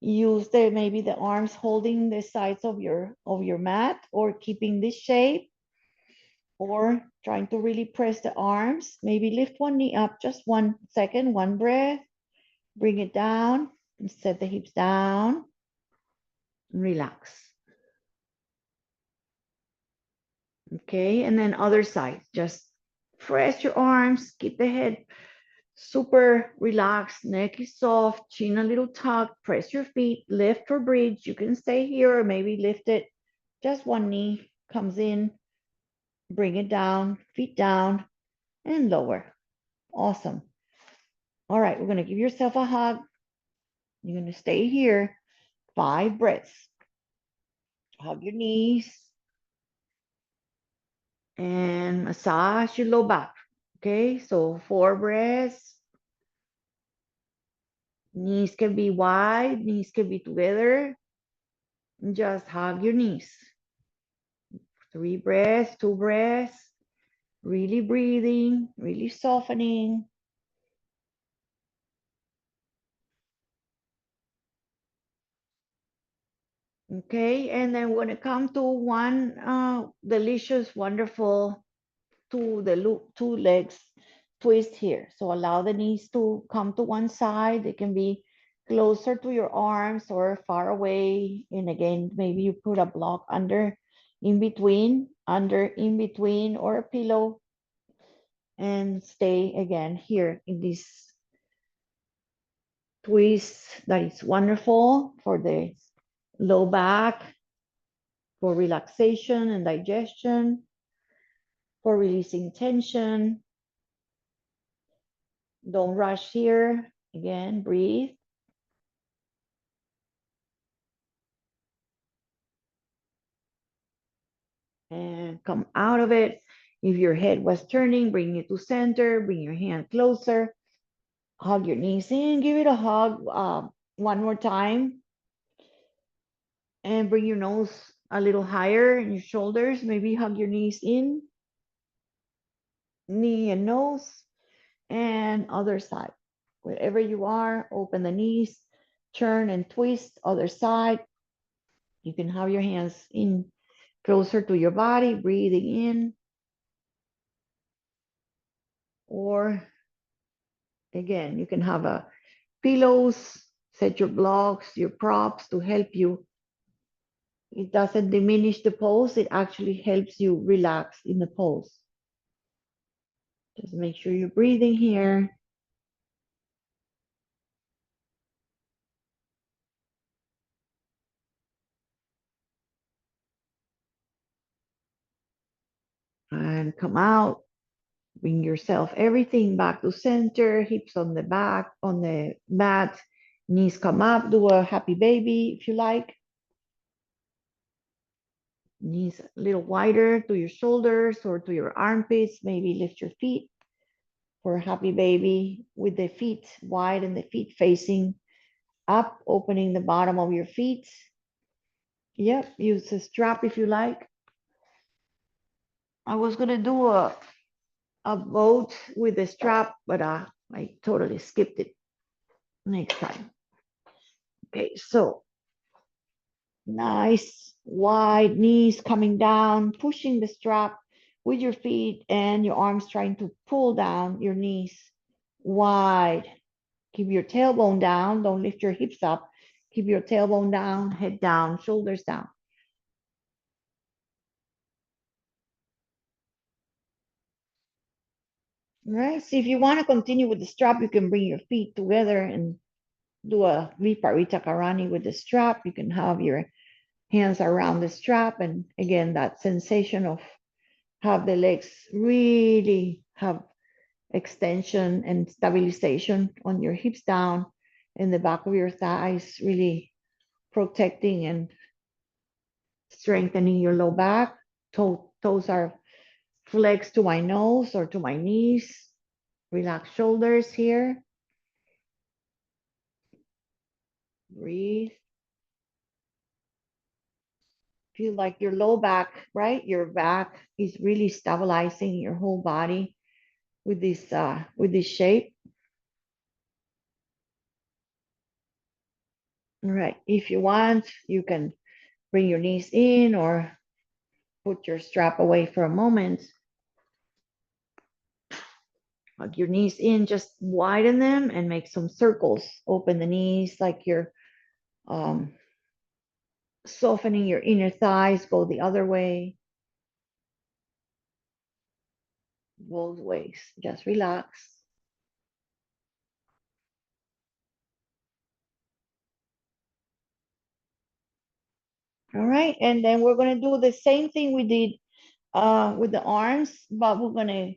A: Use the maybe the arms holding the sides of your mat, or keeping this shape, or trying to really press the arms. Maybe lift one knee up, just 1 second, one breath. Bring it down and set the hips down. Relax. Okay, and then other side. Just press your arms, keep the head super relaxed, neck is soft, chin a little tucked, press your feet, lift or bridge. You can stay here or maybe lift it. Just one knee comes in, bring it down, feet down, and lower. Awesome. All right, we're gonna give yourself a hug. You're gonna stay here, 5 breaths. Hug your knees and massage your low back. Okay, so 4 breaths. Knees can be wide, knees can be together. Just hug your knees. 3 breaths, 2 breaths. Really breathing, really softening. Okay, and then when it comes to one delicious, wonderful two legs twist here. So allow the knees to come to one side. They can be closer to your arms or far away. And again, maybe you put a block under, in between, or a pillow, and stay again here in this twist that is wonderful for the low back, for relaxation and digestion, for releasing tension. Don't rush here. Again, breathe. And come out of it. If your head was turning, bring it to center, bring your hand closer, hug your knees in, give it a hug one more time, and bring your nose a little higher in your shoulders. Maybe hug your knees in, knee and nose, and other side. Wherever you are, open the knees, turn and twist, other side. You can have your hands in closer to your body, breathing in, or again, you can have a pillows, set your blocks, your props to help you. It doesn't diminish the pose, it actually helps you relax in the pose. Just make sure you're breathing here. And come out. Bring yourself everything back to center, hips on the back, on the mat, knees come up, do a happy baby if you like. Knees a little wider to your shoulders or to your armpits, maybe lift your feet for a happy baby with the feet wide and the feet facing up, opening the bottom of your feet. Yep, use a strap if you like. I was gonna do a boat with a strap, but I totally skipped it. Next time. Okay, so nice wide knees coming down, pushing the strap with your feet and your arms trying to pull down your knees wide. Keep your tailbone down. Don't lift your hips up. Keep your tailbone down, head down, shoulders down. All right. So if you want to continue with the strap, you can bring your feet together and do a Viparita Karani with the strap. You can have your hands around the strap. And again, that sensation of have the legs really have extension and stabilization on your hips down and the back of your thighs, really protecting and strengthening your low back. Toes are flexed to my nose or to my knees. Relax shoulders here. Breathe. Feel like your low back, right? Your back is really stabilizing your whole body with this shape. All right. If you want, you can bring your knees in or put your strap away for a moment. Hug your knees in, just widen them and make some circles. Open the knees like you're um, softening your inner thighs. Go the other way, both ways. Just relax. All right, and then we're gonna do the same thing we did with the arms, but we're gonna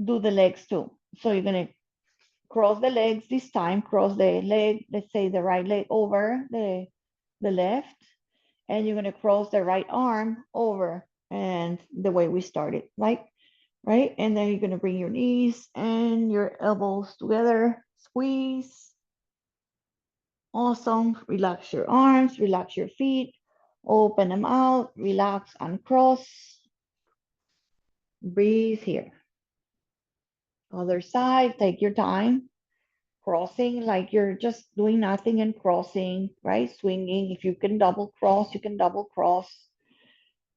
A: do the legs too. So you're gonna cross the legs this time, cross the leg, let's say the right leg over the left, and you're gonna cross the right arm over and the way we started, like, right? And then you're gonna bring your knees and your elbows together, squeeze. Awesome. Relax your arms, relax your feet, open them out, relax, uncross. Breathe here. Other side, take your time. Crossing like you're just doing nothing and crossing, right? Swinging. If you can double cross, you can double cross.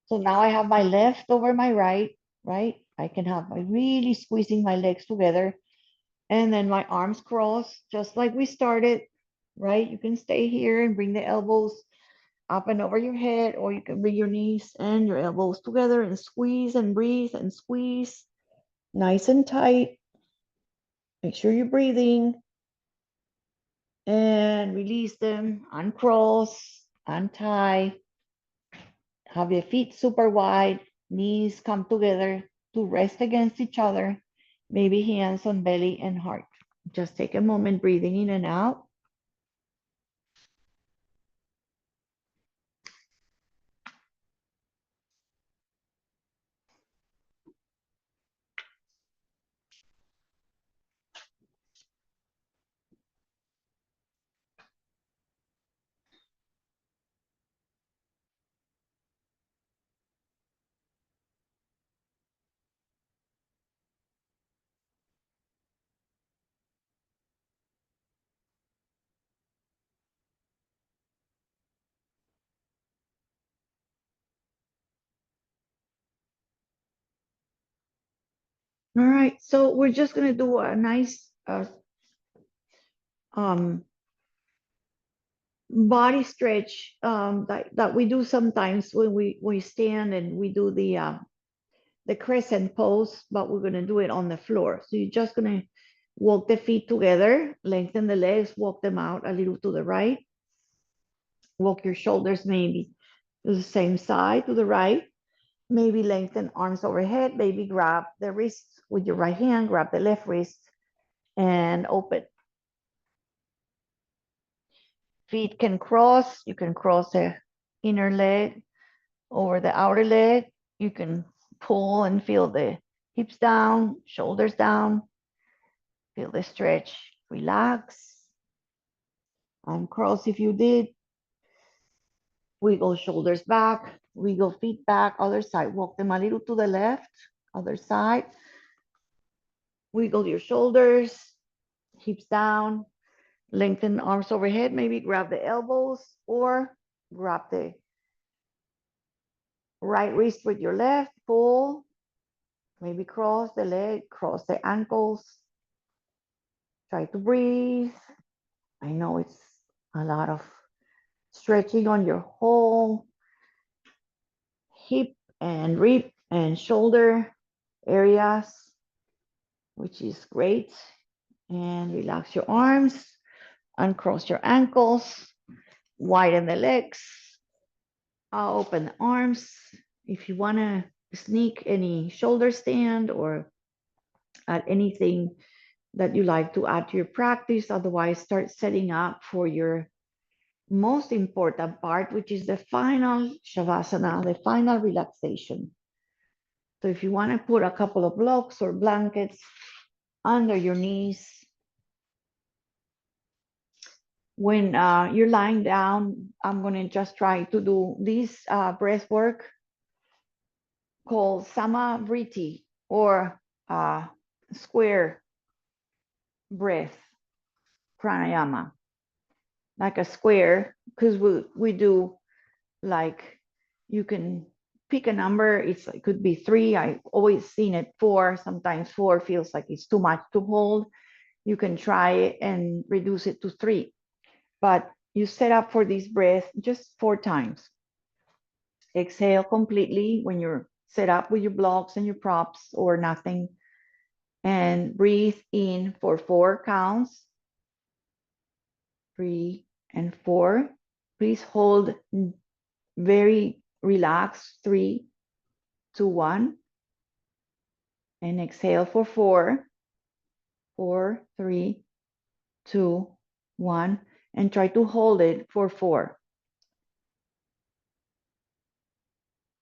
A: So now I have my left over my right, right? I can have my really squeezing my legs together and then my arms cross just like we started, right? You can stay here and bring the elbows up and over your head, or you can bring your knees and your elbows together and squeeze and breathe and squeeze nice and tight. Make sure you're breathing and release them, uncross, untie, have your feet super wide, knees come together to rest against each other, maybe hands on belly and heart. Just take a moment breathing in and out. All right, so we're just gonna do a nice um, body stretch that we do sometimes when we stand and we do the crescent pose, but we're gonna do it on the floor. So you're just gonna walk the feet together, lengthen the legs, walk them out a little to the right, walk your shoulders maybe to the same side to the right, maybe lengthen arms overhead, maybe grab the wrists with your right hand, grab the left wrist and open. Feet can cross, you can cross the inner leg over the outer leg. You can pull and feel the hips down, shoulders down, feel the stretch, relax. Uncross if you did. Wiggle shoulders back, wiggle feet back, other side. Walk them a little to the left, other side. Wiggle your shoulders, hips down, lengthen arms overhead, maybe grab the elbows or grab the right wrist with your left, pull, maybe cross the leg, cross the ankles. Try to breathe. I know it's a lot of stretching on your whole hip and rib and shoulder areas, which is great. And relax your arms, uncross your ankles, widen the legs, open the arms. If you want to sneak any shoulder stand or add anything that you like to add to your practice. Otherwise, start setting up for your most important part, which is the final shavasana, the final relaxation. So if you want to put a couple of blocks or blankets under your knees, when you're lying down, I'm going to just try to do this breath work called samavriti, or square breath pranayama, like a square, because we do, like, you can pick a number. It could be 3. I always seen it 4. Sometimes 4 feels like it's too much to hold. You can try it and reduce it to 3. But you set up for this breath just 4 times. Exhale completely when you're set up with your blocks and your props or nothing. And breathe in for 4 counts. 3 and 4. Please hold very relaxed. 3, 2, 1. And exhale for 4. 4, 3, 2, 1. And try to hold it for 4.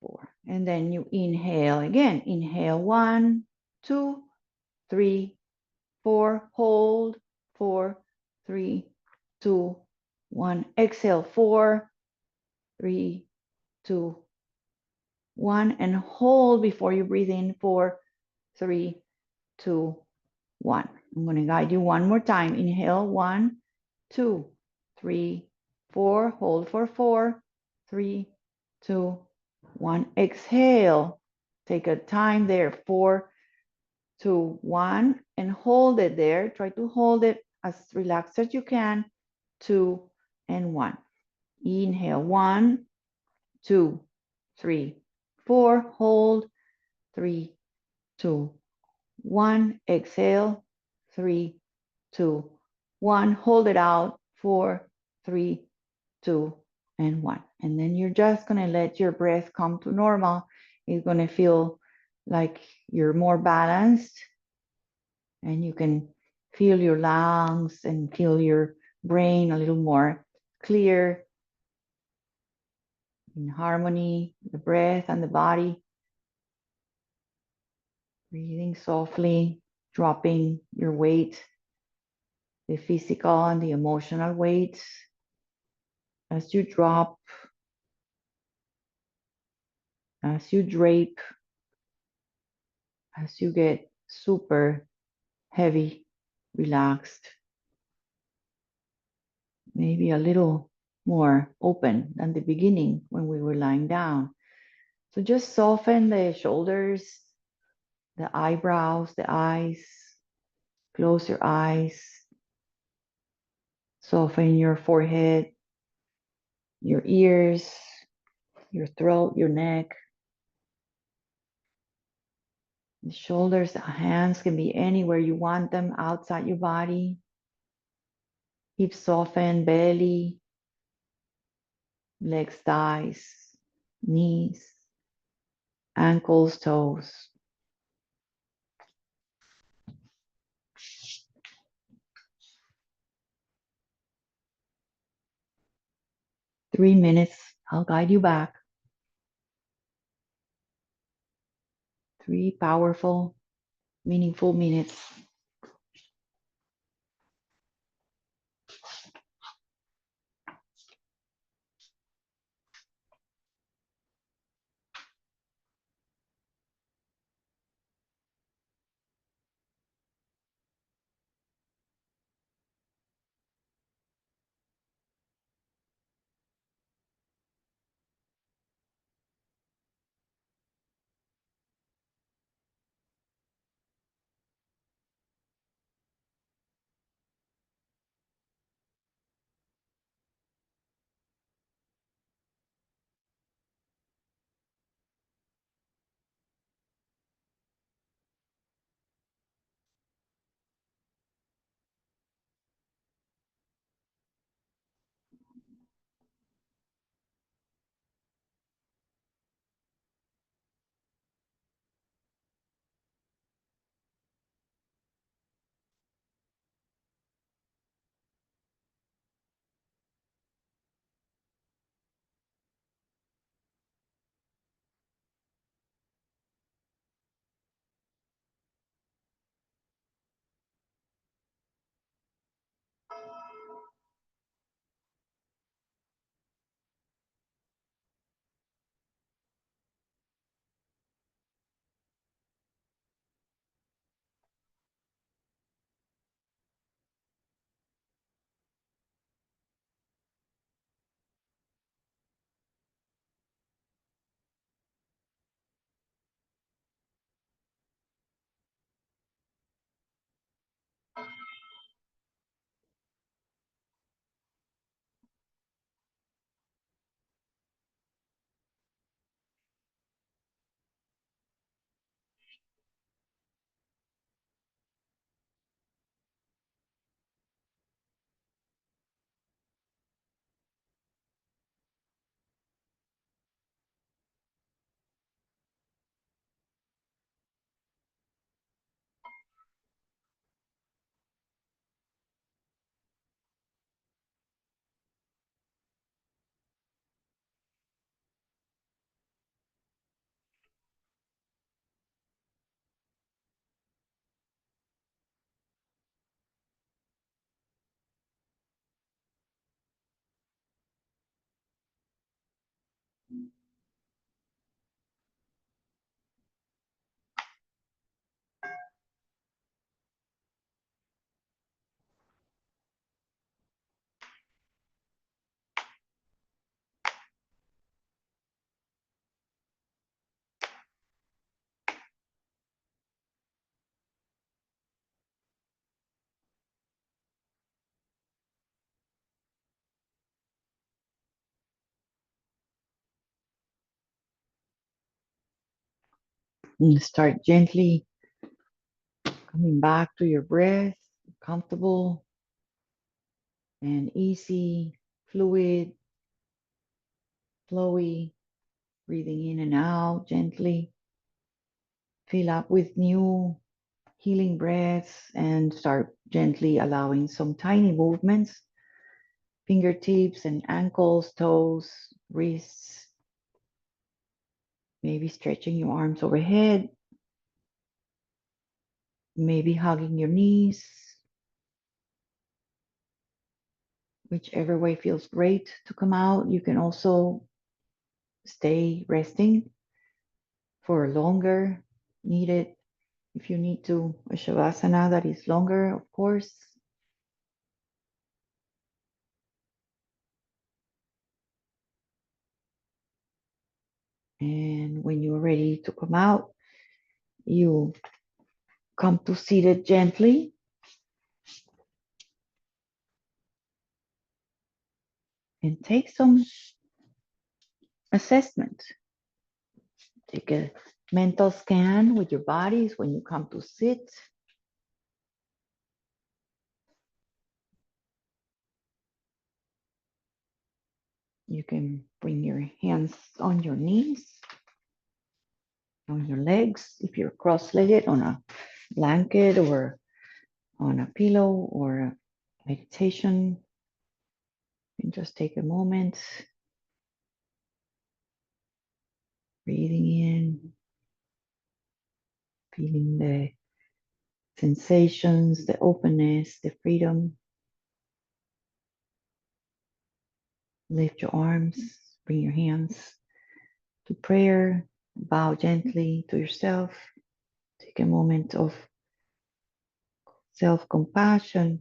A: 4. And then you inhale again. Inhale 1, 2, 3, 4. Hold 4, 3, 2, 1. Exhale 4, 3, 2, 1. And hold before you breathe in 4, 3, 2, 1. I'm going to guide you one more time. Inhale 1, 2, 3, 4. Hold for 4, 3, 2, 1. Exhale. Take a time there. 4, 2, 1. And hold it there. Try to hold it as relaxed as you can. 2 and 1. Inhale 1, 2, 3, 4. Hold 3, 2, 1. Exhale 3, 2, 1. Hold it out. 4, 3, 2, and 1. And then you're just going to let your breath come to normal. It's going to feel like you're more balanced, and you can feel your lungs and feel your brain a little more clear, in harmony, the breath and the body. Breathing softly, dropping your weight, the physical and the emotional weights. As you drop, as you drape, as you get super heavy, relaxed, maybe a little more open than the beginning when we were lying down. So just soften the shoulders, the eyebrows, the eyes. Close your eyes. Soften your forehead, your ears, your throat, your neck. The shoulders, the hands can be anywhere you want them outside your body. Hips soften, belly, legs, thighs, knees, ankles, toes. Three minutes. I'll guide you back. 3 powerful, meaningful minutes. And start gently coming back to your breath, comfortable and easy, fluid, flowy, breathing in and out gently. Fill up with new healing breaths and start gently allowing some tiny movements, fingertips and ankles, toes, wrists, maybe stretching your arms overhead, maybe hugging your knees, whichever way feels great to come out. You can also stay resting for longer needed if you need to, a shavasana that is longer, of course. And when you're ready to come out, you come to seated gently and take some assessment. Take a mental scan with your bodies when you come to sit. You can bring your hands on your knees, on your legs, if you're cross-legged, on a blanket or on a pillow or a meditation. And just take a moment, breathing in, feeling the sensations, the openness, the freedom. Lift your arms, bring your hands to prayer, bow gently to yourself. Take a moment of self-compassion,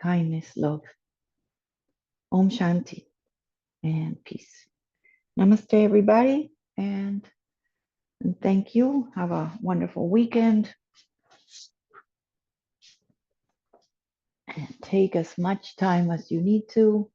A: kindness, love. Om Shanti and peace. Namaste, everybody, and thank you. Have a wonderful weekend. And take as much time as you need to